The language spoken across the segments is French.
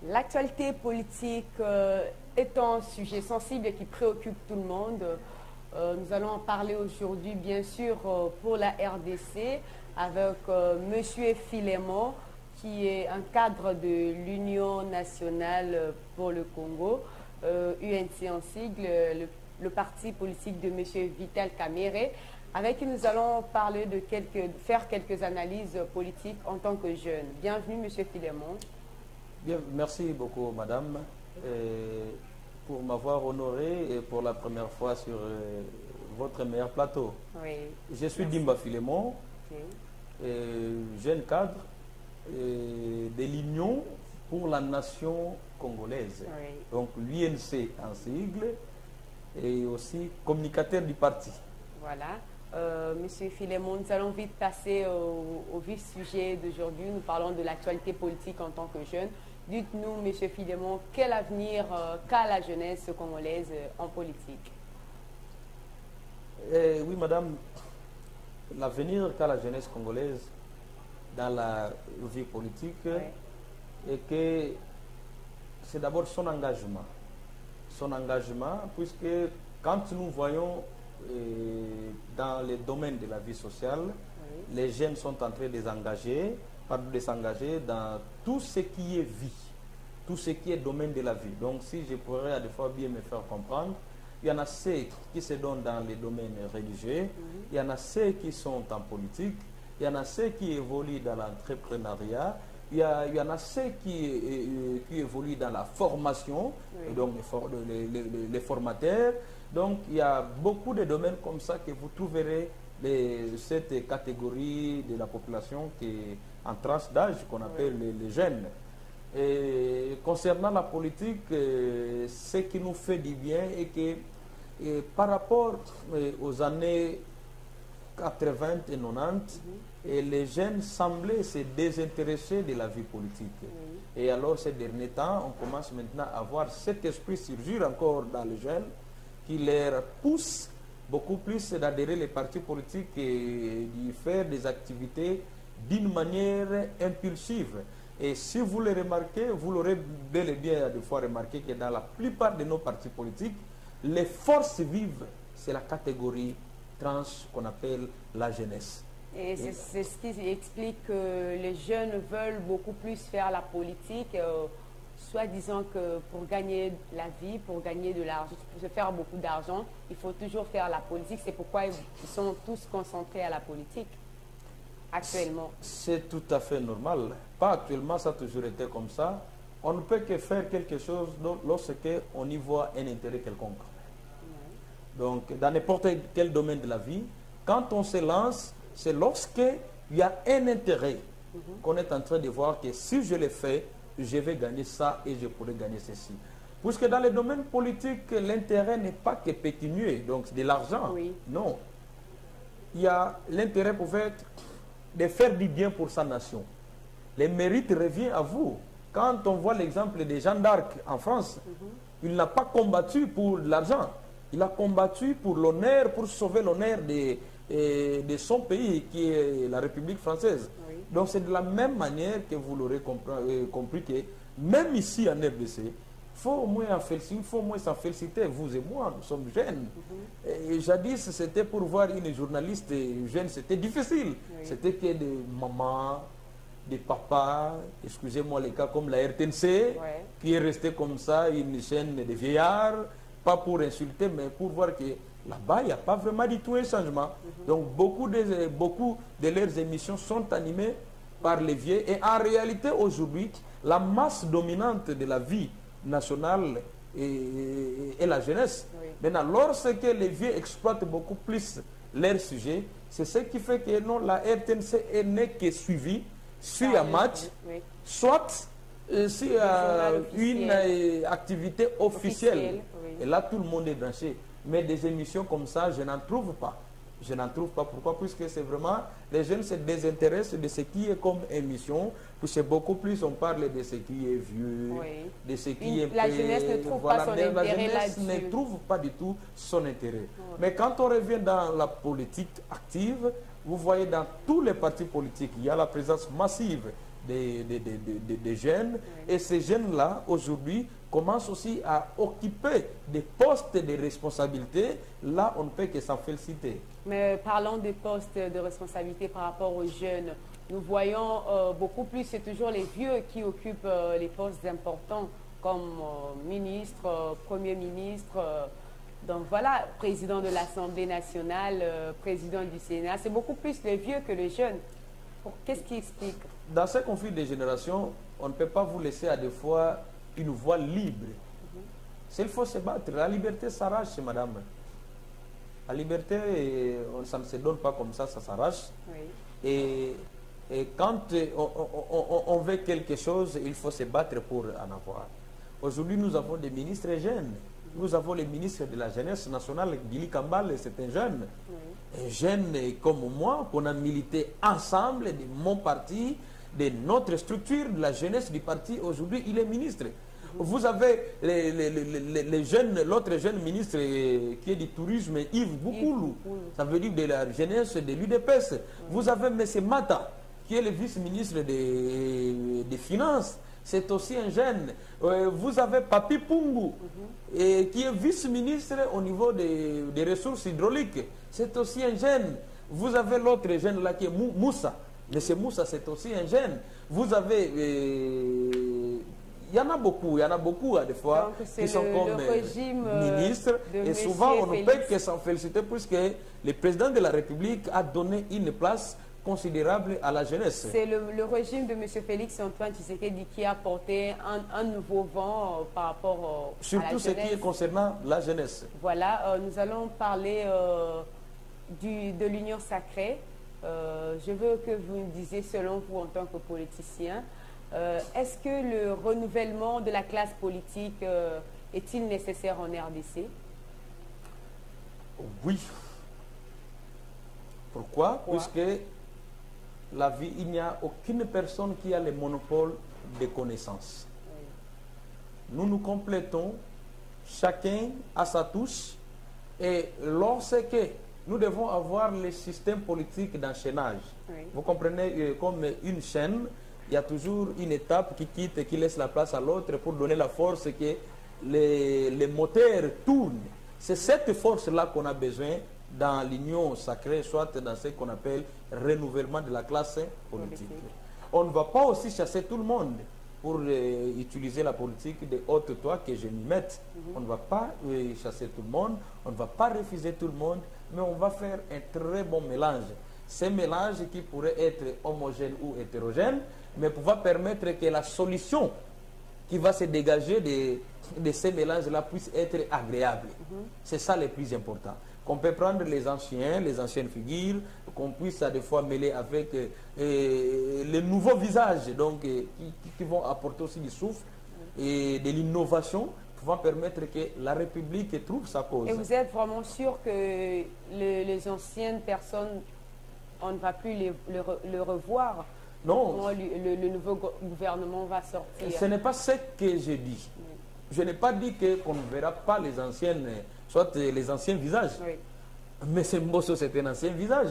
L'actualité politique est un sujet sensible et qui préoccupe tout le monde. Nous allons en parler aujourd'hui, bien sûr, pour la RDC, avec M. Filémon, qui est un cadre de l'Union nationale pour le Congo, UNC en sigle, le parti politique de M. Vital Kamerhe, avec qui nous allons parler de faire quelques analyses politiques en tant que jeune. Bienvenue, M. Filémon. Bien, merci beaucoup, madame, pour m'avoir honoré et pour la première fois sur votre meilleur plateau. Oui. Je suis Dimba Filémon, jeune cadre de l'Union pour la nation congolaise. Oui. Donc l'UNC en sigle et aussi communicateur du parti. Voilà. Monsieur Filémon, nous allons vite passer au vif sujet d'aujourd'hui. Nous parlons de l'actualité politique en tant que jeune. Dites-nous, Monsieur Filémon, quel avenir qu'a la jeunesse congolaise en politique? Oui, madame, l'avenir qu'a la jeunesse congolaise dans la vie politique est que c'est d'abord son engagement. Son engagement, puisque quand nous voyons dans les domaines de la vie sociale, les jeunes sont en train de s'engager dans tout ce qui est vie, tout ce qui est domaine de la vie. Donc si je pourrais à des fois bien me faire comprendre, il y en a ceux qui se donnent dans les domaines religieux, il y en a ceux qui sont en politique, il y en a ceux qui évoluent dans l'entrepreneuriat, il y en a ceux qui évoluent dans la formation, et donc les formateurs. Donc il y a beaucoup de domaines comme ça que vous trouverez cette catégorie de la population qui est en tranche d'âge qu'on appelle les jeunes. Et concernant la politique, ce qui nous fait du bien est que par rapport aux années 80 et 90, les jeunes semblaient se désintéresser de la vie politique. Et alors ces derniers temps, on commence maintenant à voir cet esprit surgir encore dans les jeunes qui leur pousse beaucoup plus d'adhérer les partis politiques et de faire des activités d'une manière impulsive. Et si vous le remarquez, vous l'aurez bel et bien des fois remarqué que dans la plupart de nos partis politiques, les forces vives, c'est la catégorie trans qu'on appelle la jeunesse. Et c'est ce qui explique que les jeunes veulent beaucoup plus faire la politique, soi-disant que pour gagner la vie, pour gagner de l'argent, pour se faire beaucoup d'argent, il faut toujours faire la politique. C'est pourquoi ils sont tous concentrés à la politique actuellement. C'est tout à fait normal. Pas actuellement, ça a toujours été comme ça. On ne peut que faire quelque chose lorsqu'on y voit un intérêt quelconque. Donc, dans n'importe quel domaine de la vie, quand on se lance, c'est lorsqu'il y a un intérêt qu'on est en train de voir que si je le fais, je vais gagner ça et je pourrai gagner ceci. Puisque dans les domaines politiques, l'intérêt n'est pas que pécunier, donc c'est de l'argent. Non. Il y a l'intérêt pour être de faire du bien pour sa nation. Le mérite revient à vous. Quand on voit l'exemple de Jeanne d'Arc en France, il n'a pas combattu pour l'argent. Il a combattu pour l'honneur, pour sauver l'honneur de son pays, qui est la République française. Donc c'est de la même manière que vous l'aurez compris que même ici en RDC, il faut au moins s'en féliciter, vous et moi, nous sommes jeunes. Et jadis, c'était pour voir une journaliste jeune, c'était difficile. C'était que des mamans, des papas, excusez-moi les cas comme la RTNC, qui est restée comme ça, une chaîne de vieillards, pas pour insulter, mais pour voir que là-bas, il n'y a pas vraiment du tout un changement. Donc, beaucoup de leurs émissions sont animées par les vieux. Et en réalité, aujourd'hui, la masse dominante de la vie nationale est la jeunesse. Maintenant, lorsque les vieux exploitent beaucoup plus leurs sujets, c'est ce qui fait que non, la RTNC n'est que suivie sur un match, soit sur une activité officielle. Et là, tout le monde est branché. Mais des émissions comme ça, je n'en trouve pas. Je n'en trouve pas. Pourquoi? Puisque c'est vraiment, les jeunes se désintéressent de ce qui est comme émission. Puis c'est beaucoup plus, on parle de ce qui est vieux, Oui. de ce qui est... La jeunesse ne trouve pas son intérêt La jeunesse là-dessus. ne trouve pas du tout son intérêt. Oui. Mais quand on revient dans la politique active, vous voyez dans tous les partis politiques, il y a la présence massive des jeunes. Oui. Et ces jeunes-là, aujourd'hui, commencent aussi à occuper des postes de responsabilité. Là, on ne peut que s'en féliciter. Mais parlons des postes de responsabilité par rapport aux jeunes. Nous voyons beaucoup plus, c'est toujours les vieux qui occupent les postes importants comme ministre, premier ministre. Donc voilà, président de l'Assemblée nationale, président du Sénat. C'est beaucoup plus les vieux que les jeunes. Qu'est-ce qui explique? Dans ce conflit des générations, on ne peut pas vous laisser à des fois une voie libre. S'il faut se battre, la liberté s'arrache, madame. La liberté, ça ne se donne pas comme ça s'arrache. Oui. Et quand on veut quelque chose, il faut se battre pour en avoir. Aujourd'hui, nous avons des ministres jeunes. Nous avons le ministre de la jeunesse nationale, Billy Kambale, c'est un jeune. Oui. Un jeune comme moi, qu'on a milité ensemble de mon parti, de notre structure, de la jeunesse du parti. Aujourd'hui, il est ministre. Vous avez les jeunes, l'autre jeune ministre qui est du tourisme, Yves Boukoulou. Ça veut dire de la jeunesse de l'UDPS. Vous avez M. Mata, qui est le vice-ministre des Finances. C'est aussi un jeune. Vous avez Papi Pungu, qui est vice-ministre au niveau des ressources hydrauliques. C'est aussi un jeune. Vous avez l'autre jeune là qui est Moussa. Monsieur Moussa, c'est aussi un jeune. Vous avez... il y en a beaucoup des fois qui sont comme ministres. Et souvent, on ne peut que s'en féliciter puisque le président de la République a donné une place considérable à la jeunesse. C'est le régime de M. Félix Antoine Tshisekedi qui a apporté un nouveau vent par rapport à surtout la jeunesse. Ce qui est concernant la jeunesse. Voilà, nous allons parler de l'union sacrée. Je veux que vous me disiez, selon vous en tant que politicien, est-ce que le renouvellement de la classe politique est-il nécessaire en RDC? Oui. Pourquoi? Puisque la vie, il n'y a aucune personne qui a le monopole des connaissances. Oui. Nous nous complétons, chacun à sa touche, et lorsque nous devons avoir le système politique d'enchaînage. Oui. Vous comprenez, comme une chaîne, il y a toujours une étape qui quitte et qui laisse la place à l'autre pour donner la force que les moteurs tournent. C'est cette force-là qu'on a besoin dans l'union sacrée, soit dans ce qu'on appelle renouvellement de la classe politique. On ne va pas aussi chasser tout le monde pour utiliser la politique de haute toi que je m'y mette. On ne va pas chasser tout le monde, on ne va pas refuser tout le monde, mais on va faire un très bon mélange. Ce mélange qui pourrait être homogène ou hétérogène, mais va permettre que la solution qui va se dégager de ces mélanges-là puisse être agréable. C'est ça le plus important. Qu'on peut prendre les anciennes figures, qu'on puisse à des fois mêler avec les nouveaux visages, donc qui vont apporter aussi du souffle et de l'innovation, pouvant permettre que la République trouve sa cause. Et vous êtes vraiment sûr que les anciennes personnes, on ne va plus le revoir? Non. Comment le nouveau gouvernement va sortir? Ce n'est pas ce que j'ai dit. Je n'ai pas dit qu'on ne verra pas les anciennes, soit les anciens visages. Oui. Mais c'est Mbosso, c'est un ancien visage.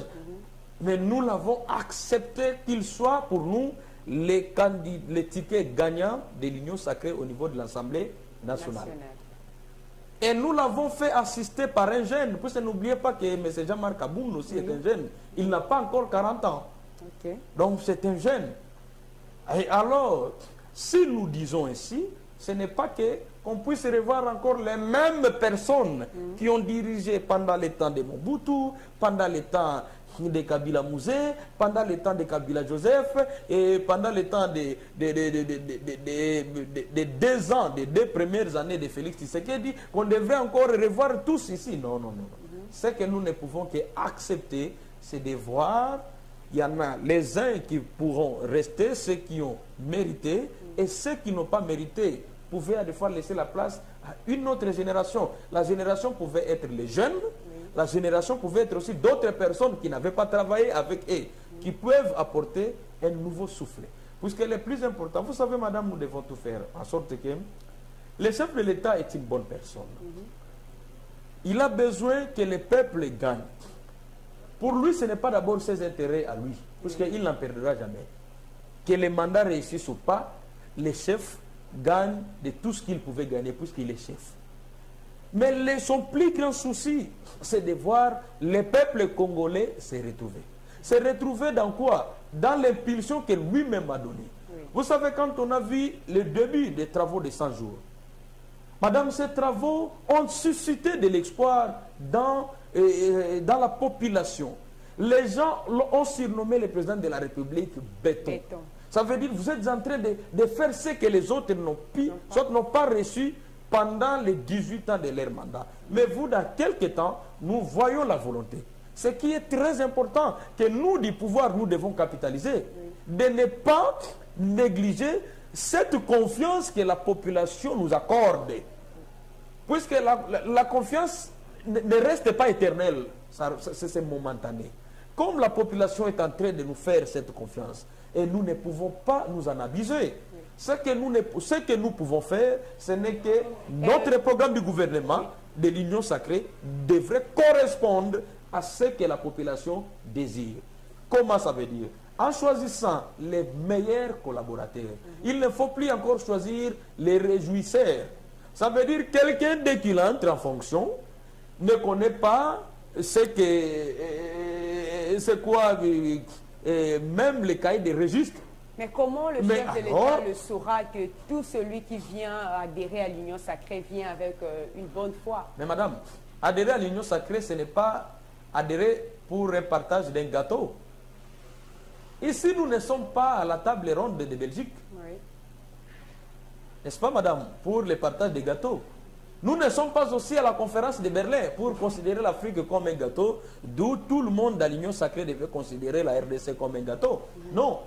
Mais nous l'avons accepté qu'il soit pour nous les tickets gagnants de l'union sacrée au niveau de l'Assemblée nationale. Et nous l'avons fait assister par un jeune. Puisque n'oubliez pas que M. Jean-Marc Aboun aussi est un jeune. Il n'a pas encore 40 ans. Okay. Donc c'est un jeune. Et alors, si nous disons ainsi, ce n'est pas qu'on puisse revoir encore les mêmes personnes qui ont dirigé pendant le temps de Mobutu, pendant le temps de Kabila Mouzé, pendant le temps de Kabila Joseph et pendant le temps des 2 ans, des 2 premières années de Félix Tshisekedi, qu'on devrait encore revoir tous ici. Non, non, non. Ce que nous ne pouvons qu'accepter, c'est de voir. Il y en a les uns qui pourront rester, ceux qui ont mérité, et ceux qui n'ont pas mérité pouvaient à des fois laisser la place à une autre génération. La génération pouvait être les jeunes, la génération pouvait être aussi d'autres personnes qui n'avaient pas travaillé avec eux, qui peuvent apporter un nouveau souffle. Puisque le plus important, vous savez, madame, nous devons tout faire en sorte que le chef de l'État est une bonne personne. Il a besoin que le peuple gagne. Pour lui, ce n'est pas d'abord ses intérêts à lui, puisqu'il n'en perdra jamais. Que le mandat réussisse ou pas, le chef gagne de tout ce qu'il pouvait gagner, puisqu'il est chef. Mais son plus grand souci, c'est de voir le peuple congolais se retrouver. Se retrouver dans quoi? Dans l'impulsion que lui-même a donnée. Oui. Vous savez, quand on a vu le début des travaux de 100 jours, madame, ces travaux ont suscité de l'espoir dans la population. Les gens ont surnommé le président de la République béton. Ça veut dire que vous êtes en train de faire ce que les autres n'ont pas reçu pendant les 18 ans de leur mandat. Mais vous, dans quelques temps, nous voyons la volonté. Ce qui est très important, que nous, du pouvoir, nous devons capitaliser. De ne pas négliger cette confiance que la population nous accorde. Puisque la confiance ne reste pas éternelle, c'est momentané. Comme la population est en train de nous faire cette confiance, et nous ne pouvons pas nous en abuser. Ce que nous pouvons faire, ce n'est que notre programme du gouvernement, de l'Union sacrée, devrait correspondre à ce que la population désire. Comment ça veut dire? En choisissant les meilleurs collaborateurs. Il ne faut plus encore choisir les réjouisseurs. Ça veut dire quelqu'un, dès qu'il entre en fonction, ne connaît pas c'est quoi, même les cahiers des registres. Mais comment le chef de l'État le saura que tout celui qui vient adhérer à l'Union sacrée vient avec une bonne foi? Mais madame, adhérer à l'Union sacrée, ce n'est pas adhérer pour un partage d'un gâteau. Ici, nous ne sommes pas à la table ronde de Belgique. Oui. N'est-ce pas, madame, pour le partage des gâteaux? Nous ne sommes pas aussi à la conférence de Berlin pour considérer l'Afrique comme un gâteau, d'où tout le monde dans l'Union sacrée devait considérer la RDC comme un gâteau. Non.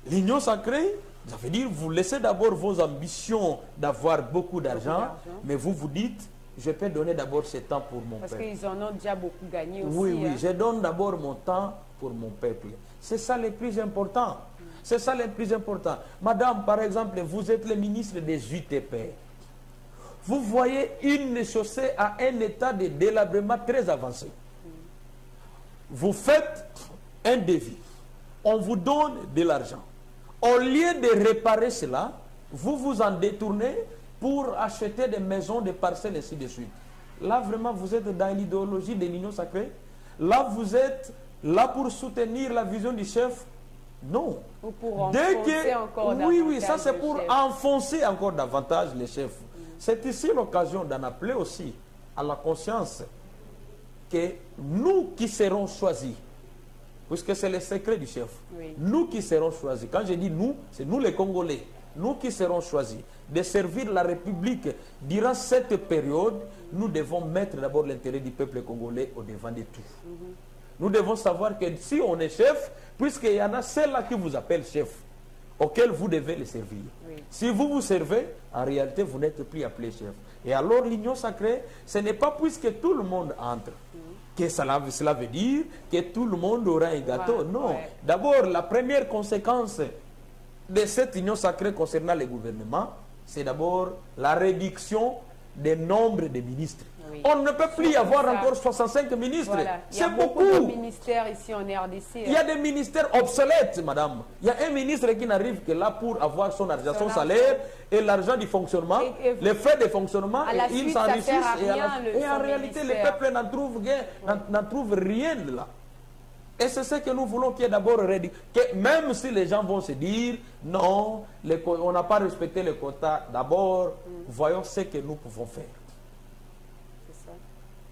L'Union sacrée, ça veut dire vous laissez d'abord vos ambitions d'avoir beaucoup d'argent, mais vous vous dites, je peux donner d'abord ce temps pour mon peuple. Parce qu'ils en ont déjà beaucoup gagné aussi. Oui, oui, je donne d'abord mon temps pour mon peuple. C'est ça le plus important. C'est ça le plus important. Madame, par exemple, vous êtes le ministre des UTP. Vous voyez une chaussée à un état de délabrement très avancé. Vous faites un devis. On vous donne de l'argent. Au lieu de réparer cela, vous vous en détournez pour acheter des maisons, des parcelles, ainsi de suite. Là, vraiment, vous êtes dans l'idéologie de l'Union sacrée. Là, vous êtes là pour soutenir la vision du chef. Non. Ou pour enfoncer encore davantage. Oui, oui, ça c'est pour enfoncer encore davantage les chefs. C'est ici l'occasion d'en appeler aussi à la conscience que nous qui serons choisis, puisque c'est le secret du chef, oui. Nous qui serons choisis, quand je dis nous, c'est nous les Congolais, nous qui serons choisis de servir la République durant cette période, nous devons mettre d'abord l'intérêt du peuple congolais au devant de tout. Nous devons savoir que si on est chef, puisqu'il y en a celle-là qui vous appelle chef, auquel vous devez les servir. Oui. Si vous vous servez, en réalité, vous n'êtes plus appelé chef. Et alors, l'Union sacrée, ce n'est pas puisque tout le monde entre que cela veut dire que tout le monde aura un gâteau. Non. Ouais. D'abord, la première conséquence de cette Union sacrée concernant le gouvernement, c'est d'abord la réduction des nombres de ministres. Oui. On ne peut plus y avoir encore 65 ministres. Voilà. C'est beaucoup. Il y a beaucoup de ministères ici en RDC. Il y a des ministères obsolètes, madame. Il y a un ministre qui n'arrive que là pour avoir son argent, son salaire et l'argent du fonctionnement, les frais de fonctionnement, et ils s'enrichissent. Et en réalité, le peuple n'en trouve rien de là. Et c'est ce que nous voulons qu'il y ait d'abord réduit. Même si les gens vont se dire, non, on n'a pas respecté les quotas, d'abord, voyons ce que nous pouvons faire.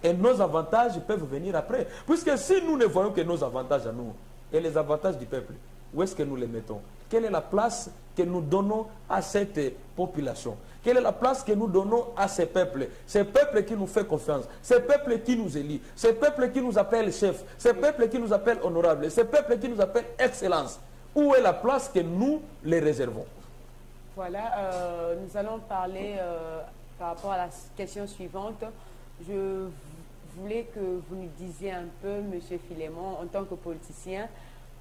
Et nos avantages peuvent venir après. Puisque si nous ne voyons que nos avantages à nous et les avantages du peuple, où est-ce que nous les mettons? Quelle est la place que nous donnons à cette population? Quelle est la place que nous donnons à ces peuples? Ces peuples qui nous font confiance, ces peuples qui nous élient, ces peuples qui nous appellent chef, ces peuples qui nous appellent honorables, ces peuples qui nous appellent excellence. Où est la place que nous les réservons? Voilà, nous allons parler par rapport à la question suivante. Je voulais que vous nous disiez un peu, M. Philémon, en tant que politicien,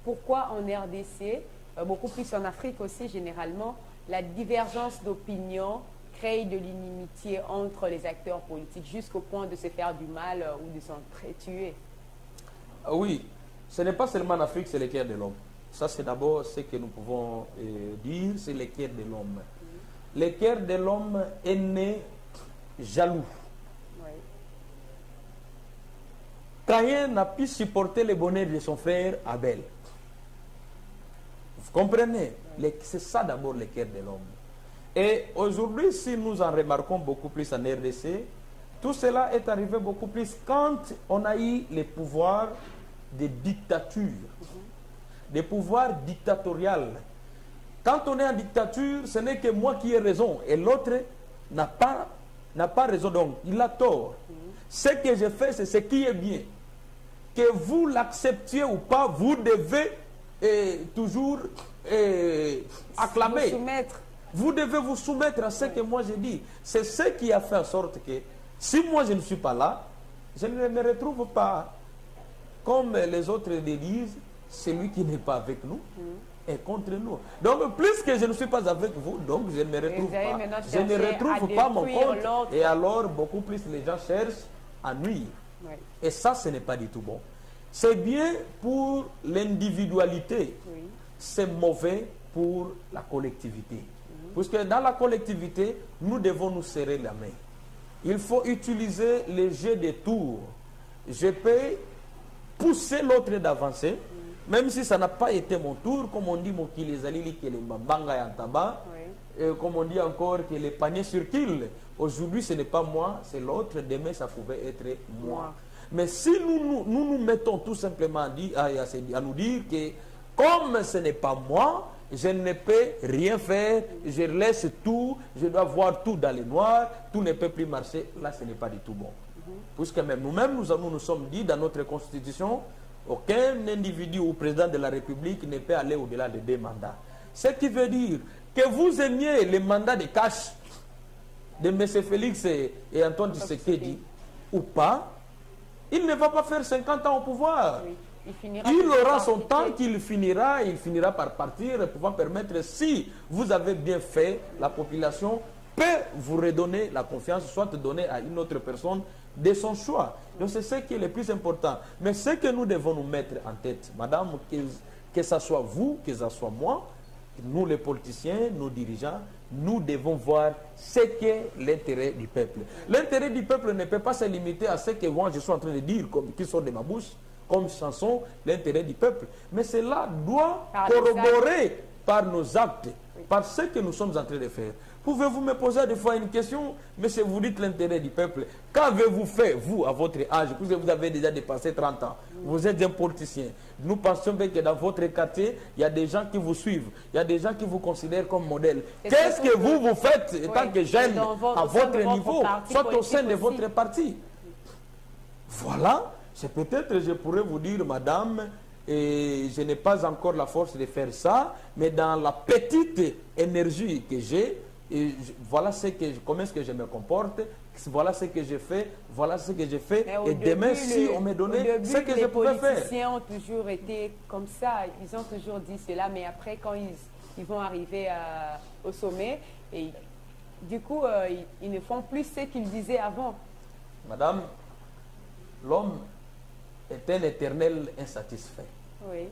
pourquoi en RDC, beaucoup plus en Afrique aussi généralement, la divergence d'opinion crée de l'inimitié entre les acteurs politiques jusqu'au point de se faire du mal ou de s'entretuer. Oui, ce n'est pas seulement en Afrique, c'est l'équerre de l'homme. Ça, c'est d'abord ce que nous pouvons dire, c'est l'équerre de l'homme. L'équerre de l'homme est né jaloux. Oui. Caïn n'a pu supporter le bonheur de son frère Abel. Vous comprenez? C'est ça d'abord l'équerre de l'homme. Et aujourd'hui, si nous en remarquons beaucoup plus en RDC, tout cela est arrivé beaucoup plus quand on a eu les pouvoirs de dictature, des pouvoirs dictatoriaux. Quand on est en dictature, ce n'est que moi qui ai raison et l'autre n'a pas raison, donc il a tort. Ce que je fais, c'est ce qui est bien. Que vous l'acceptiez ou pas, vous devez toujours acclamer. Vous devez vous soumettre à ce que moi je dis. C'est ce qui a fait en sorte que si moi je ne suis pas là, je ne me retrouve pas comme les autres disent, celui qui n'est pas avec nous est contre nous. Donc plus que je ne suis pas avec vous, donc je ne me retrouve pas. Je ne retrouve pas mon compte. Et alors beaucoup plus les gens cherchent à nuire. Oui. Et ça, ce n'est pas du tout bon. C'est bien pour l'individualité. Oui. C'est mauvais pour la collectivité. Puisque dans la collectivité, nous devons nous serrer la main. Il faut utiliser les jeux de tours. Je peux pousser l'autre d'avancer, même si ça n'a pas été mon tour, comme on dit, que les mbanga et tabac, comme on dit encore que les paniers circulent. Aujourd'hui, ce n'est pas moi, c'est l'autre. Demain, ça pouvait être moi. Mais si nous mettons tout simplement à nous dire que comme ce n'est pas moi, je ne peux rien faire, je laisse tout, je dois voir tout dans les noirs, tout ne peut plus marcher, là ce n'est pas du tout bon. Puisque même nous-mêmes, nous sommes dit dans notre constitution, aucun individu ou président de la République ne peut aller au-delà de 2 mandats. Ce qui veut dire que vous aimiez les mandats de cash de M. Félix et Antoine Tshisekedi ou pas, il ne va pas faire 50 ans au pouvoir. Oui. Il aura son temps qu'il finira, il finira par partir et pouvoir permettre, si vous avez bien fait, la population peut vous redonner la confiance, soit donner à une autre personne de son choix. Donc c'est ce qui est le plus important. Mais ce que nous devons nous mettre en tête, madame, que ce soit vous, que ce soit moi, nous les politiciens, nos dirigeants, nous devons voir ce qu'est l'intérêt du peuple. L'intérêt du peuple ne peut pas se limiter à ce que moi je suis en train de dire, qui sort de ma bouche, comme chanson, l'intérêt du peuple. Mais cela doit corroborer par nos actes, par ce que nous sommes en train de faire. Pouvez-vous me poser des fois une question? Monsieur, vous dites l'intérêt du peuple. Qu'avez-vous fait, vous, à votre âge, puisque vous avez déjà dépassé 30 ans? Vous êtes un politicien. Nous pensons que dans votre quartier, il y a des gens qui vous suivent. Il y a des gens qui vous considèrent comme modèle. Qu'est-ce que vous faites, étant que jeune, à votre niveau, soit au sein de votre parti? Voilà. C'est peut-être, je pourrais vous dire, madame, et je n'ai pas encore la force de faire ça, mais dans la petite énergie que j'ai, voilà comment est-ce que je me comporte, voilà ce que je fais, voilà ce que je fais, et demain, si on me donnait ce que je pouvais faire. Les politiciens ont toujours été comme ça, ils ont toujours dit cela, mais après, quand ils vont arriver au sommet, et du coup, ils ne font plus ce qu'ils disaient avant. Madame, l'homme est un éternel insatisfait. Oui.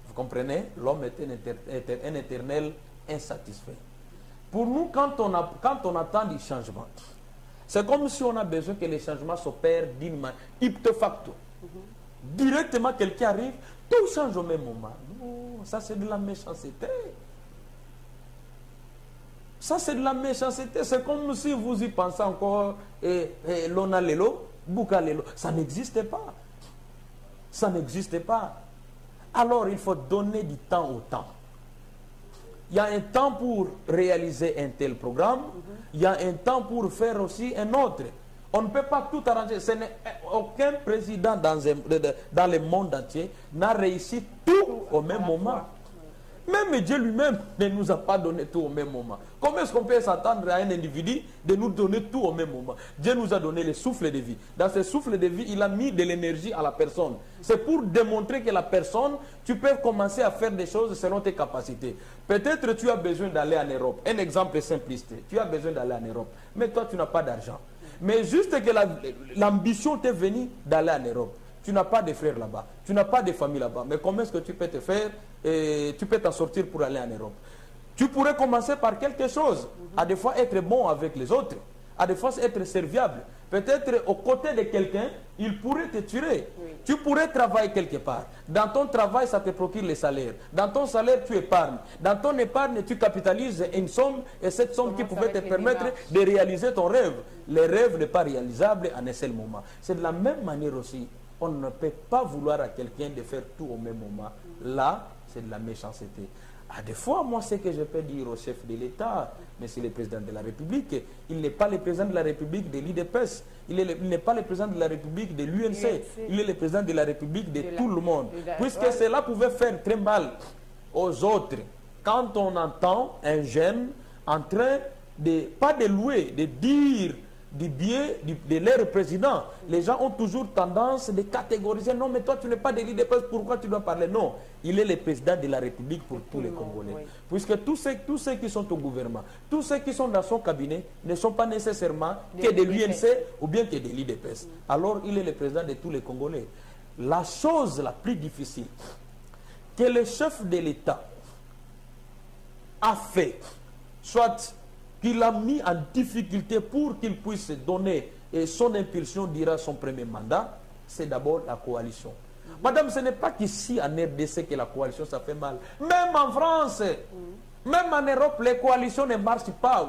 Vous comprenez? L'homme est un éternel insatisfait. Pour nous, quand on attend du changement, c'est comme si on a besoin que les changements s'opèrent d'une manière ipso facto. Directement, quelqu'un arrive, tout change au même moment. Non, ça c'est de la méchanceté. Ça c'est de la méchanceté. C'est comme si vous y pensez encore, l'on a l'élo. Boukalelo, ça n'existe pas. Ça n'existe pas. Alors il faut donner du temps au temps. Il y a un temps pour réaliser un tel programme, il y a un temps pour faire aussi un autre. On ne peut pas tout arranger. Aucun président dans le monde entier n'a réussi tout au même moment. Même Dieu lui-même ne nous a pas donné tout au même moment. Comment est-ce qu'on peut s'attendre à un individu de nous donner tout au même moment? Dieu nous a donné le souffle de vie. Dans ce souffle de vie, il a mis de l'énergie à la personne. C'est pour démontrer que la personne, tu peux commencer à faire des choses selon tes capacités. Peut-être tu as besoin d'aller en Europe. Un exemple simpliste. Tu as besoin d'aller en Europe. Mais toi, tu n'as pas d'argent. Mais juste que l'ambition t'est venue d'aller en Europe. Tu n'as pas de frères là-bas, tu n'as pas de famille là-bas. Mais comment est-ce que tu peux te faire, tu peux t'en sortir pour aller en Europe? Tu pourrais commencer par quelque chose, à des fois être bon avec les autres, à des fois être serviable. Peut-être aux côtés de quelqu'un, il pourrait te tuer. Oui. Tu pourrais travailler quelque part. Dans ton travail, ça te procure les salaires. Dans ton salaire, tu épargnes. Dans ton épargne, tu capitalises une somme, et cette somme qui pouvait te permettre de réaliser ton rêve. Le rêve n'est pas réalisable en un seul moment. C'est de la même manière aussi. On ne peut pas vouloir à quelqu'un de faire tout au même moment. Là, c'est de la méchanceté. À des fois, moi, ce que je peux dire au chef de l'État, monsieur le président de la République, il n'est pas le président de la République de l'IDPS, il n'est pas le président de la République de l'UNC, il est le président de la République de tout le monde. Puisque cela pouvait faire très mal aux autres. Quand on entend un jeune en train de, pas de louer, de dire du biais de leur président. Les gens ont toujours tendance de catégoriser. Non, mais toi, tu n'es pas de l'IDPS, pourquoi tu dois parler? Non, il est le président de la République pour tous les Congolais. Oui. Puisque tous ceux qui sont au gouvernement, tous ceux qui sont dans son cabinet ne sont pas nécessairement que de l'UNC ou bien que de l'IDPS. Alors, il est le président de tous les Congolais. La chose la plus difficile que le chef de l'État a fait, soit qu'il a mis en difficulté pour qu'il puisse donner son impulsion durant son premier mandat, c'est d'abord la coalition. Madame, ce n'est pas qu'ici en RDC que la coalition, ça fait mal. Même en France, même en Europe, les coalitions ne marchent pas.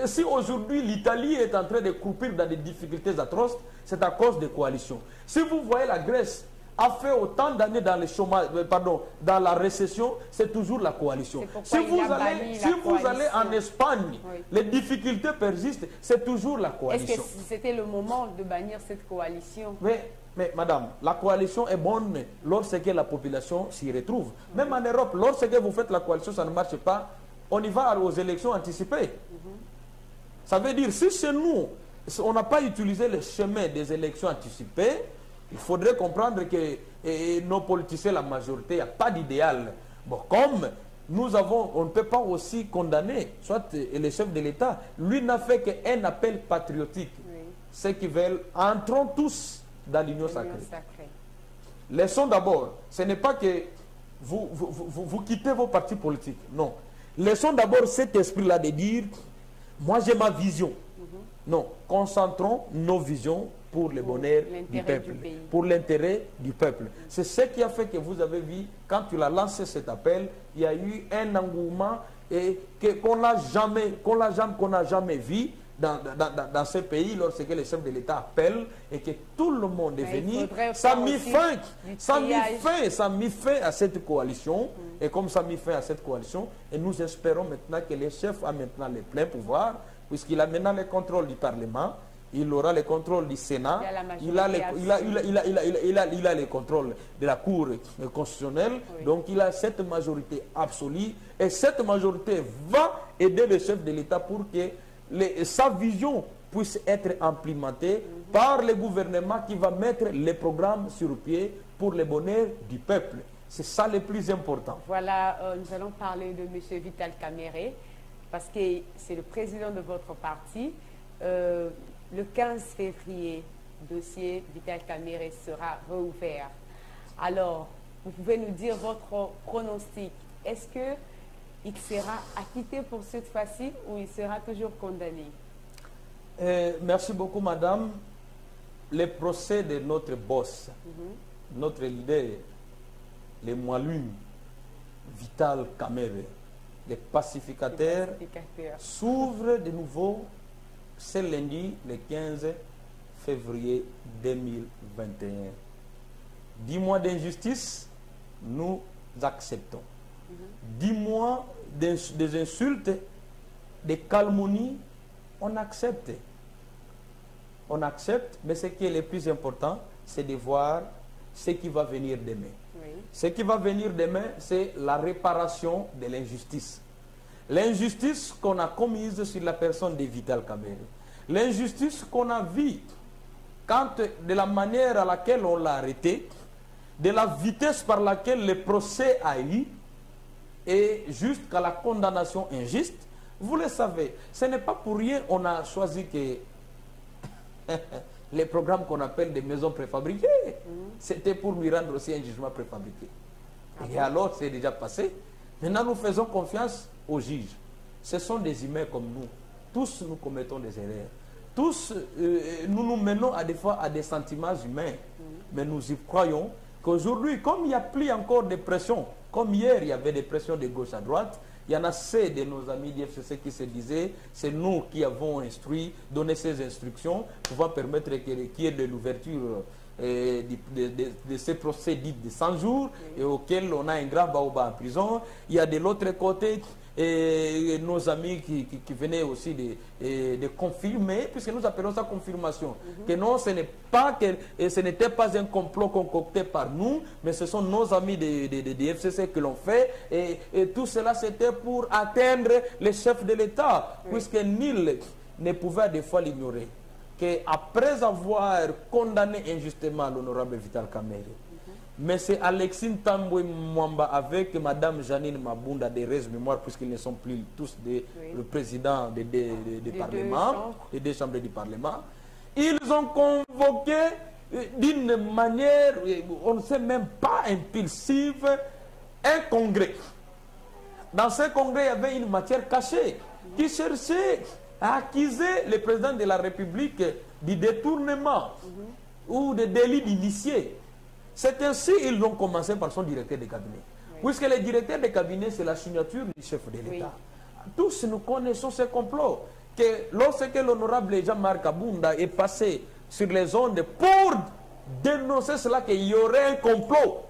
Si aujourd'hui l'Italie est en train de croupir dans des difficultés atroces, c'est à cause des coalitions. Si vous voyez la Grèce a fait autant d'années dans le chômage, dans la récession, c'est toujours la coalition. Si vous allez en Espagne, oui, les difficultés persistent, c'est toujours la coalition. Est-ce que c'était le moment de bannir cette coalition? Mais madame, la coalition est bonne lorsque la population s'y retrouve. Même en Europe, lorsque vous faites la coalition, ça ne marche pas, on y va aux élections anticipées. Ça veut dire, si chez nous, on n'a pas utilisé le chemin des élections anticipées, il faudrait comprendre que nos politiciens, la majorité, il n'y a pas d'idéal. Bon, comme nous avons, on ne peut pas aussi condamner, soit le chef de l'État, lui n'a fait qu'un appel patriotique. Oui. Ceux qui veulent, entrons tous dans l'union sacrée. Laissons d'abord, ce n'est pas que vous quittez vos partis politiques, non. Laissons d'abord cet esprit-là de dire, moi j'ai ma vision. Non, concentrons nos visions pour le bonheur du peuple, pour l'intérêt du peuple. C'est ce qui a fait que vous avez vu, quand tu as lancé cet appel, il y a eu un engouement qu'on n'a jamais vu dans ce pays lorsque le chef de l'État appelle et que tout le monde est venu. Ça a mis fin à cette coalition. Et comme ça a mis fin à cette coalition, et nous espérons maintenant que le chef a maintenant le plein pouvoir, puisqu'il a maintenant le contrôle du Parlement, il aura le contrôle du Sénat, il a le contrôle de la Cour constitutionnelle, oui. Donc il a cette majorité absolue, et cette majorité va aider le chef de l'État pour que sa vision puisse être implémentée par le gouvernement qui va mettre les programmes sur pied pour le bonheur du peuple. C'est ça le plus important. Voilà, nous allons parler de M. Vital Kamerhe, parce que c'est le président de votre parti. Le 15 février, le dossier Vital Kamerhe sera rouvert. Alors, vous pouvez nous dire votre pronostic. Est-ce qu'il sera acquitté pour cette fois-ci ou il sera toujours condamné? Merci beaucoup, madame. Le procès de notre boss, notre leader, le Mwalume, Vital Kamerhe, le pacificateur, s'ouvre de nouveau ce lundi, le 15 février 2021. 10 mois d'injustice, nous acceptons. 10 mois des insultes, des calomnies, on accepte. On accepte, mais ce qui est le plus important, c'est de voir ce qui va venir demain. Oui. Ce qui va venir demain, c'est la réparation de l'injustice. L'injustice qu'on a commise sur la personne de Vital Kamerhe. L'injustice qu'on a vue de la manière à laquelle on l'a arrêté, de la vitesse par laquelle le procès a eu, et jusqu'à la condamnation injuste. Vous le savez, ce n'est pas pour rien qu'on a choisi que les programmes qu'on appelle des maisons préfabriquées, c'était pour lui rendre aussi un jugement préfabriqué. Et alors, c'est déjà passé. Maintenant, nous faisons confiance aux juges. Ce sont des humains comme nous. Tous, nous commettons des erreurs. Tous, nous nous menons à des fois à des sentiments humains. Mais nous y croyons qu'aujourd'hui, comme il n'y a plus encore de pression, comme hier, il y avait des pressions de gauche à droite, il y en a assez de nos amis du FCC qui se disaient, c'est nous qui avons instruit, donné ces instructions, pouvant permettre qu'il y ait de l'ouverture de ces procès dits de 100 jours, et auxquels on a un grand baoba en prison. Il y a de l'autre côté nos amis qui venaient aussi de confirmer, puisque nous appelons ça confirmation, que non, ce n'était pas un complot concocté par nous, mais ce sont nos amis de FCC qui l'ont fait, et tout cela c'était pour atteindre les chefs de l'État, puisque nul ne pouvait des fois l'ignorer, qu'après avoir condamné injustement l'honorable Vital Kamerhe, mais c'est Alexis Tambwe Mwamba avec Madame Janine Mabunda des Res Mémoire, puisqu'ils ne sont plus tous le président des parlements, des deux chambres du Parlement. Ils ont convoqué d'une manière, on ne sait même pas impulsive, un congrès. Dans ce congrès, il y avait une matière cachée qui cherchait à accuser le président de la République du détournement ou de délit d'initié. C'est ainsi qu'ils l'ont commencé par son directeur de cabinet. Puisque le directeur de cabinet, c'est la signature du chef de l'État. Tous nous connaissons ce complot. Que lorsque l'honorable Jean-Marc Abunda est passé sur les ondes pour dénoncer cela, qu'il y aurait un complot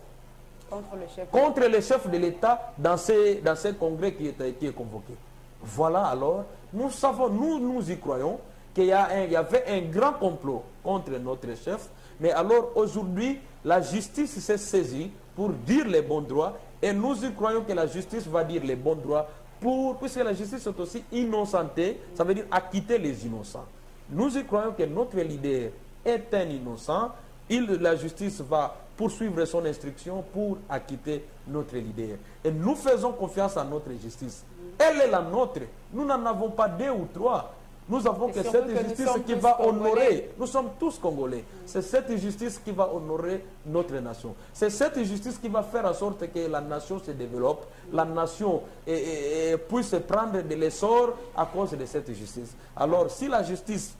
contre le chef de l'État dans ce congrès qui est convoqué. Voilà alors, nous savons, nous y croyons, qu'il y avait un grand complot contre notre chef. Mais alors aujourd'hui, la justice s'est saisie pour dire les bons droits, et nous y croyons que la justice va dire les bons droits, puisque la justice est aussi innocentée, ça veut dire acquitter les innocents. Nous y croyons que notre leader est un innocent, la justice va poursuivre son instruction pour acquitter notre leader. Et nous faisons confiance à notre justice. Elle est la nôtre. Nous n'en avons pas deux ou trois. Nous avons que cette justice qui va honorer, nous sommes tous Congolais, c'est cette justice qui va honorer notre nation. C'est cette justice qui va faire en sorte que la nation se développe, la nation puisse prendre de l'essor à cause de cette justice. Alors si la justice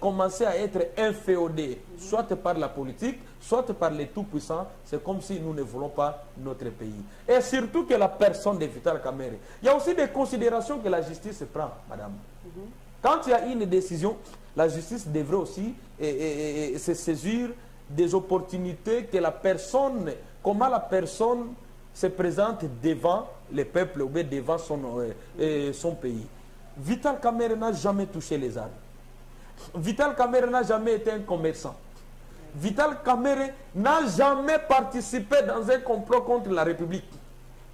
commençait à être inféodée, soit par la politique, soit par les tout-puissants, c'est comme si nous ne voulons pas notre pays. Et surtout que la personne de Vital Kamerhe. Il y a aussi des considérations que la justice prend, madame. Quand il y a une décision, la justice devrait aussi se saisir des opportunités que la personne, comment la personne se présente devant le peuple ou bien devant son pays. Vital Kamerhe n'a jamais touché les armes. Vital Kamerhe n'a jamais été un commerçant. Vital Kamerhe n'a jamais participé dans un complot contre la République.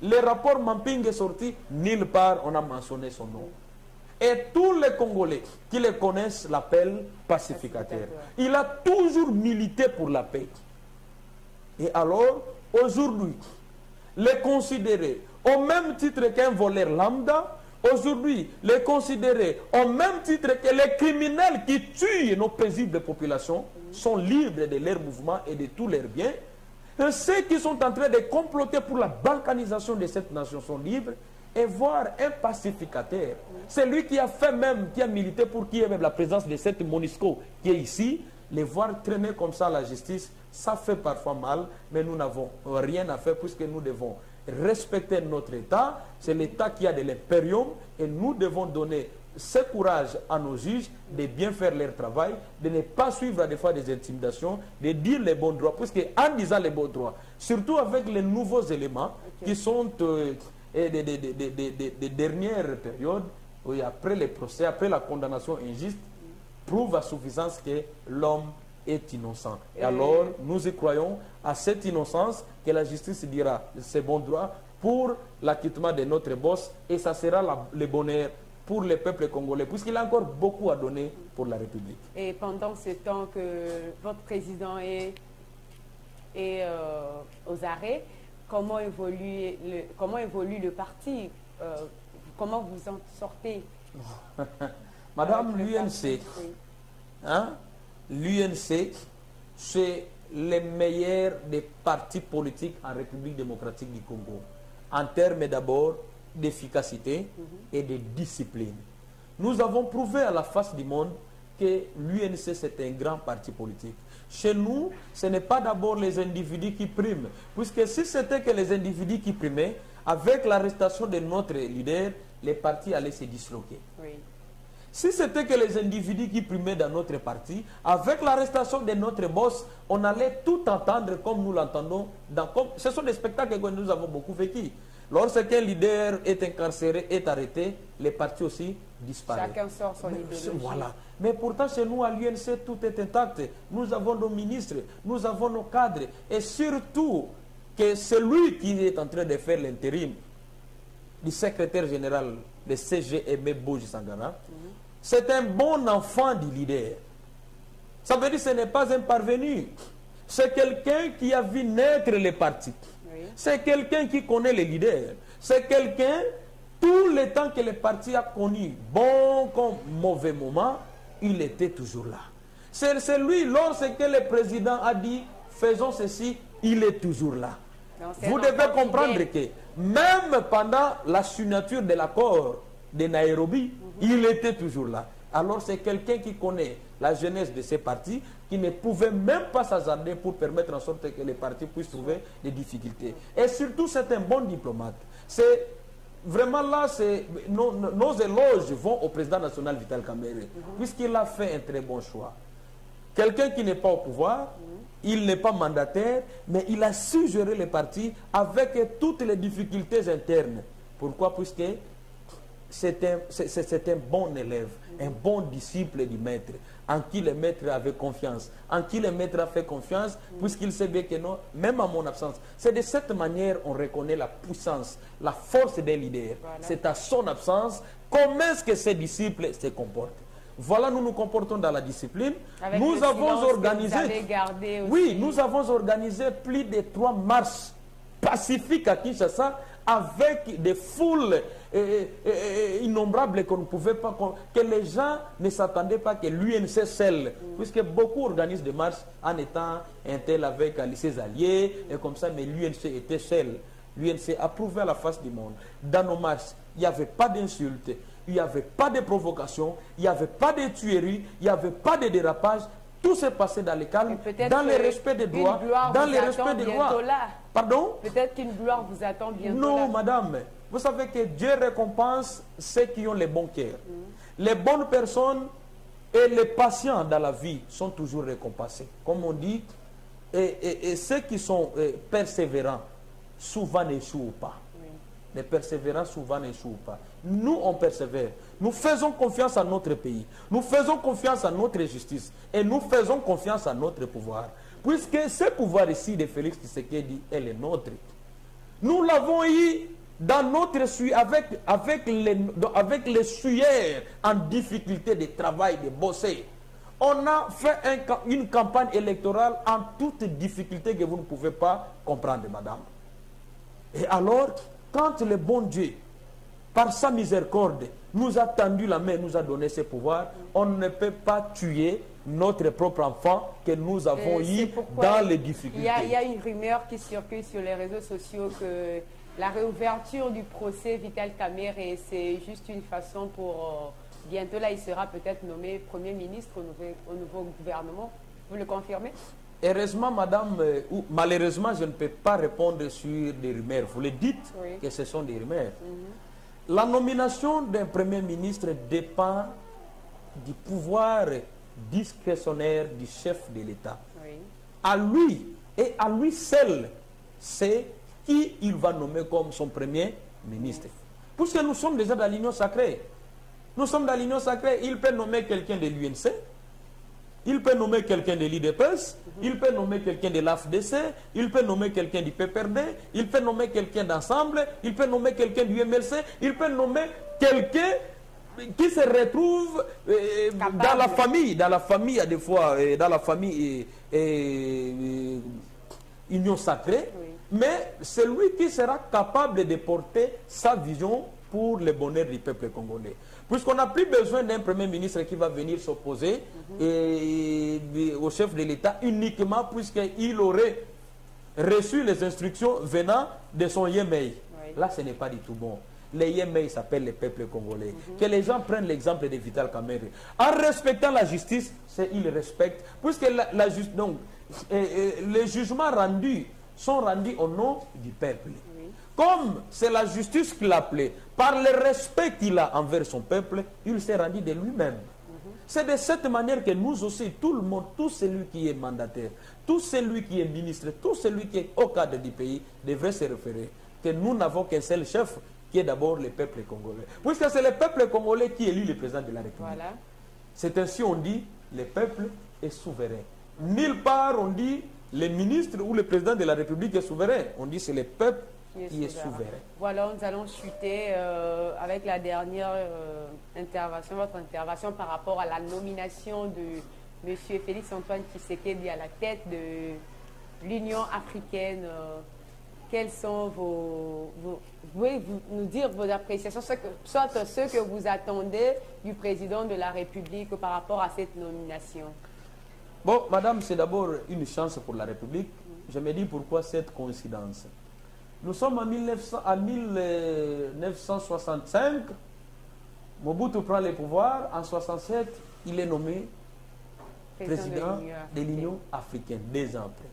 Le rapport Mamping est sorti, nulle part on a mentionné son nom. Et tous les Congolais qui le connaissent l'appellent pacificateur. Il a toujours milité pour la paix. Et alors, aujourd'hui, les considérer au même titre qu'un voleur lambda, aujourd'hui, les considérer au même titre que les criminels qui tuent nos paisibles populations sont libres de leurs mouvements et de tous leurs biens. Et ceux qui sont en train de comploter pour la balkanisation de cette nation sont libres. Et voir un pacificateur, c'est lui qui a fait même, qui a milité pour qu'il y ait même la présence de cette MONUSCO qui est ici, les voir traîner comme ça à la justice, ça fait parfois mal, mais nous n'avons rien à faire puisque nous devons respecter notre État. C'est l'État qui a de l'impérium et nous devons donner ce courage à nos juges de bien faire leur travail, de ne pas suivre à des fois des intimidations, de dire les bons droits, puisque en disant les bons droits, surtout avec les nouveaux éléments qui sont des dernières périodes, où après les procès, après la condamnation injuste, prouve à suffisance que l'homme est innocent. Et alors, nous y croyons à cette innocence que la justice dira c'est bon droit pour l'acquittement de notre boss et ça sera le bonheur pour le peuple congolais, puisqu'il a encore beaucoup à donner pour la République. Et pendant ce temps que votre président est aux arrêts, comment évolue le parti? Comment vous en sortez? Madame, l'UNC, hein, l'UNC, c'est le meilleur des partis politiques en République démocratique du Congo, en termes d'abord d'efficacité et de discipline. Nous avons prouvé à la face du monde que l'UNC c'est un grand parti politique. Chez nous, ce n'est pas d'abord les individus qui priment, puisque si c'était que les individus qui primaient, avec l'arrestation de notre leader, les partis allaient se disloquer. Oui. Si c'était que les individus qui primaient dans notre parti, avec l'arrestation de notre boss, on allait tout entendre comme nous l'entendons. Ce sont des spectacles que nous avons beaucoup vécu. Lorsqu'un leader est incarcéré, est arrêté, les partis aussi disparaissent. Chacun sort son idéologie. Voilà. Mais pourtant, chez nous, à l'UNC, tout est intact. Nous avons nos ministres, nous avons nos cadres. Et surtout, que celui qui est en train de faire l'intérim du secrétaire général de CGM, Boji Sangara, c'est un bon enfant du leader. Ça veut dire que ce n'est pas un parvenu. C'est quelqu'un qui a vu naître les partis. Oui. C'est quelqu'un qui connaît les leaders. C'est quelqu'un, tout le temps que le parti a connu, bon comme mauvais moment, il était toujours là. C'est lui, lorsque le président a dit, faisons ceci, il est toujours là. Vous devez comprendre que même pendant la signature de l'accord de Nairobi, il était toujours là. Alors c'est quelqu'un qui connaît la jeunesse de ces partis, qui ne pouvait même pas s'hasarder pour permettre en sorte que les partis puissent trouver des difficultés. Et surtout, c'est un bon diplomate. C'est vraiment là, nos éloges vont au président national Vital Kamerhe, puisqu'il a fait un très bon choix. Quelqu'un qui n'est pas au pouvoir, il n'est pas mandataire, mais il a su gérer les partis avec toutes les difficultés internes. Pourquoi? Puisque c'est un bon élève, un bon disciple du maître, en qui le maître avait confiance, en qui le maître a fait confiance, puisqu'il sait bien que non, même à mon absence. C'est de cette manière qu'on reconnaît la puissance, la force des leaders. Voilà. C'est à son absence, comment est-ce que ses disciples se comportent. Voilà, nous nous comportons dans la discipline. Avec nous avons organisé, oui, nous avons organisé plus de 3 marches pacifiques à Kinshasa avec des foules innombrables qu'on ne pouvait pas, que les gens ne s'attendaient pas que l'UNC seul, puisque beaucoup organisent des marches en étant un tel avec ses alliés et comme ça, mais l'UNC était seul. L'UNC a prouvé à la face du monde. Dans nos marches, il n'y avait pas d'insultes. Il n'y avait pas de provocation, il n'y avait pas de tuerie, il n'y avait pas de dérapage. Tout s'est passé dans le calme, dans le respect des droits, dans le respect des droits. Pardon? Peut-être qu'une gloire vous attend bientôt. Non, là. madame. Vous savez que Dieu récompense ceux qui ont les bons cœurs. Les bonnes personnes et les patients dans la vie sont toujours récompensés. Comme on dit, et ceux qui sont persévérants, souvent n'échouent pas. Les persévérants souvent n'échouent pas. Nous, on persévère. Nous faisons confiance à notre pays. Nous faisons confiance à notre justice. Et nous faisons confiance à notre pouvoir. Puisque ce pouvoir ici de Félix Tshisekedi est le nôtre. Nous l'avons eu dans notre avec les suyères en difficulté de travail, de bosser. On a fait une campagne électorale en toute difficulté que vous ne pouvez pas comprendre, madame. Et alors, quand le bon Dieu, par sa miséricorde, nous a tendu la main, nous a donné ses pouvoirs, on ne peut pas tuer notre propre enfant que nous avons eu dans les difficultés. Il y a une rumeur qui circule sur les réseaux sociaux que la réouverture du procès Vital Kamerhe, c'est juste une façon pour... bientôt là, il sera peut-être nommé Premier ministre au nouveau gouvernement. Vous le confirmez? Heureusement, madame, ou malheureusement, je ne peux pas répondre sur des rumeurs. Vous le dites que ce sont des rumeurs. La nomination d'un Premier ministre dépend du pouvoir discrétionnaire du chef de l'État. À lui, et à lui seul, c'est qui il va nommer comme son Premier ministre. Puisque nous sommes déjà dans l'Union sacrée. Nous sommes dans l'Union sacrée, il peut nommer quelqu'un de l'UNC. il peut nommer quelqu'un de l'IDPS, il peut nommer quelqu'un de l'AFDC, il peut nommer quelqu'un du PPRD, il peut nommer quelqu'un d'Ensemble, il peut nommer quelqu'un du MLC, il peut nommer quelqu'un qui se retrouve dans la famille, il y a des fois, dans la famille Union Sacrée, mais c'est lui qui sera capable de porter sa vision pour le bonheur du peuple congolais. Puisqu'on n'a plus besoin d'un premier ministre qui va venir s'opposer au chef de l'État uniquement puisqu'il aurait reçu les instructions venant de son Yémei. Là, ce n'est pas du tout bon. Les Yémei s'appellent les peuples congolais. Que les gens prennent l'exemple de Vital Kamerhe. En respectant la justice, ils respectent. Puisque les jugements rendus sont rendus au nom du peuple. Comme c'est la justice qu'il a appelée, par le respect qu'il a envers son peuple, il s'est rendu de lui-même. C'est de cette manière que nous aussi, tout le monde, tout celui qui est mandataire, tout celui qui est ministre, tout celui qui est au cadre du pays, devrait se référer que nous n'avons qu'un seul chef, qui est d'abord le peuple congolais. Puisque c'est le peuple congolais qui élit le président de la République. Voilà. C'est ainsi on dit, le peuple est souverain. Nulle part on dit, le ministre ou le président de la République est souverain. On dit c'est le peuple qui est souverain. Voilà, nous allons chuter avec la dernière intervention, votre intervention par rapport à la nomination de M. Félix Antoine Tshisekedi à la tête de l'Union africaine. Quels sont vous pouvez nous dire vos appréciations, soit ce que vous attendez du président de la République par rapport à cette nomination? Bon, madame, c'est d'abord une chance pour la République. Je me dis pourquoi cette coïncidence. Nous sommes en 1965. Mobutu prend le pouvoir. En 1967, il est nommé président de l'Union africaine, 2 ans après.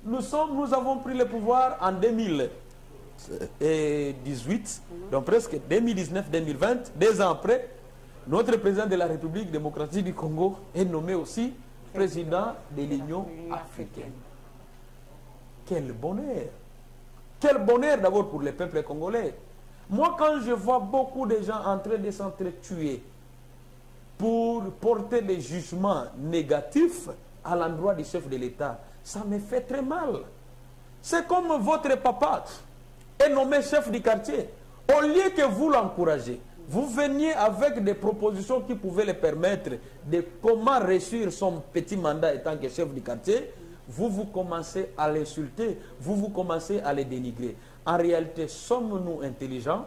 Nous avons pris le pouvoir en 2018, donc presque 2019-2020, 2 ans après. Notre président de la République démocratique du Congo est nommé aussi président de l'Union africaine. Quel bonheur! Quel bonheur d'abord pour le peuple congolais. Moi, quand je vois beaucoup de gens en train de s'entretuer pour porter des jugements négatifs à l'endroit du chef de l'État, ça me fait très mal. C'est comme votre papa est nommé chef du quartier. Au lieu que vous l'encouragez, vous veniez avec des propositions qui pouvaient le permettre de comment réussir son petit mandat étant que chef du quartier. Vous commencez à l'insulter, vous commencez à le dénigrer. En réalité, sommes-nous intelligents?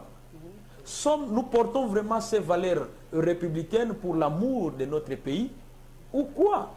Nous portons vraiment ces valeurs républicaines pour l'amour de notre pays? Ou quoi?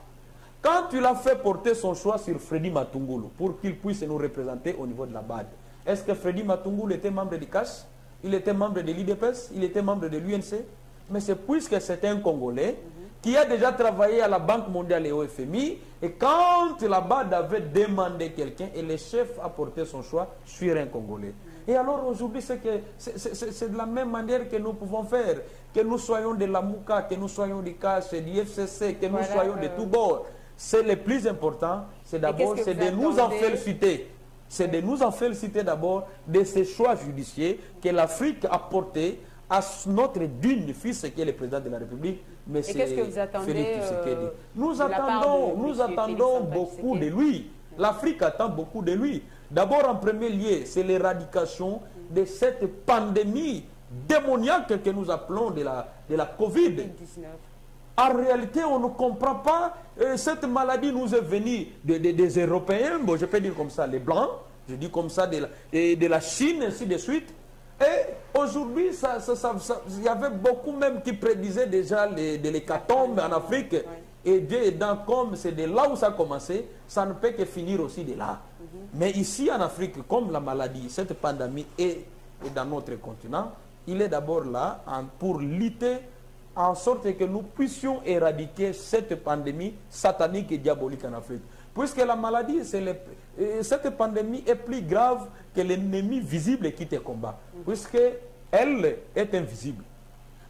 Quand il a fait porter son choix sur Freddy Matungulu pour qu'il puisse nous représenter au niveau de la BAD, est-ce que Freddy Matungulu était membre du CAS? Il était membre de l'IDPS? Il était membre de l'UNC? Mais c'est puisque c'est un Congolais qui a déjà travaillé à la Banque mondiale et au FMI, et quand la BAD avait demandé quelqu'un, et le chef a porté son choix sur un Congolais. Et alors aujourd'hui, c'est de la même manière que nous pouvons faire, que nous soyons de la MOUCA, que nous soyons du CAS, du FCC, que nous soyons de tous bords. C'est le plus important, c'est d'abord de nous en féliciter. C'est de nous en féliciter d'abord de ces choix judiciaires que l'Afrique a portés à notre digne fils qui est le président de la République, M. Félix Tshisekedi. Nous attendons beaucoup de lui. L'Afrique attend beaucoup de lui. D'abord, en premier lieu, c'est l'éradication de cette pandémie démoniaque que nous appelons de la Covid. En réalité, on ne comprend pas. Cette maladie nous est venue des Européens, bon, je peux dire comme ça, les Blancs, je dis comme ça, de la Chine, ainsi de suite. Et aujourd'hui, il y avait beaucoup même qui prédisaient déjà de l'hécatombe en Afrique. Et Dieu aidant, comme c'est de là où ça a commencé, ça ne peut que finir aussi de là. Mais ici en Afrique, comme la maladie, cette pandémie est dans notre continent, il est d'abord là pour lutter en sorte que nous puissions éradiquer cette pandémie satanique et diabolique en Afrique. Puisque la maladie, cette pandémie est plus grave que l'ennemi visible qui te combat. Puisqu'elle est invisible.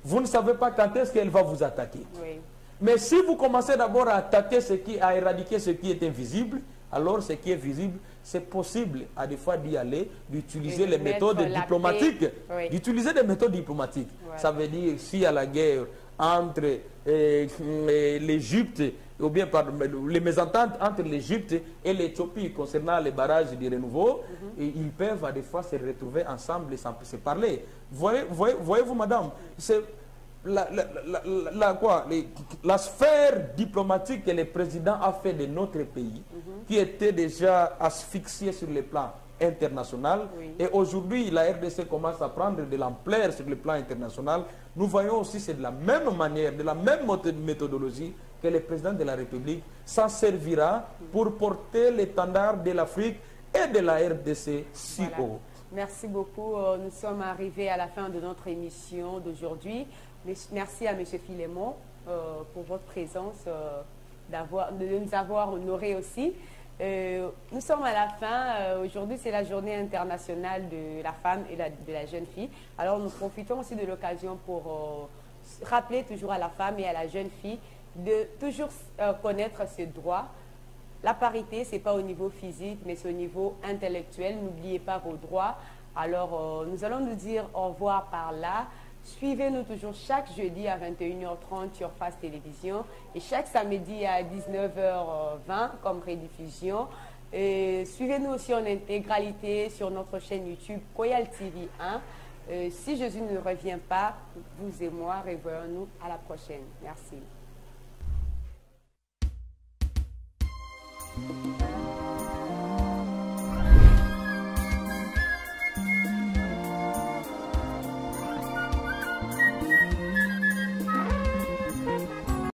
Vous ne savez pas quand est-ce qu'elle va vous attaquer. Oui. Mais si vous commencez d'abord à attaquer à éradiquer ce qui est invisible, alors ce qui est visible, c'est possible à des fois d'y aller, d'utiliser les méthodes diplomatiques. Oui. D'utiliser des méthodes diplomatiques. Voilà. Ça veut dire, s'il y a la guerre entre l'Égypte ou bien les mésententes entre l'Égypte et l'Éthiopie concernant les barrages du renouveau, et ils peuvent à des fois se retrouver ensemble et se parler. Voyez-vous, madame, c'est la sphère diplomatique que le président a fait de notre pays, qui était déjà asphyxié sur le plan international, et aujourd'hui la RDC commence à prendre de l'ampleur sur le plan international. Nous voyons aussi c'est de la même manière, de la même méthodologie que le président de la République s'en servira pour porter l'étendard de l'Afrique et de la RDC si haut. Merci beaucoup. Nous sommes arrivés à la fin de notre émission d'aujourd'hui. Merci à M. Philémon pour votre présence, de nous avoir honorés aussi. Nous sommes à la fin. Aujourd'hui, c'est la journée internationale de la femme et de la jeune fille. Alors, nous profitons aussi de l'occasion pour rappeler toujours à la femme et à la jeune fille de toujours connaître ses droits. La parité, ce n'est pas au niveau physique, mais c'est au niveau intellectuel. N'oubliez pas vos droits. Alors, nous allons nous dire au revoir par là. Suivez-nous toujours chaque jeudi à 21h30 sur Face Télévision et chaque samedi à 19h20 comme rediffusion. Suivez-nous aussi en intégralité sur notre chaîne YouTube Koyal TV 1. Si Jésus ne revient pas, vous et moi, revoyons-nous à la prochaine. Merci.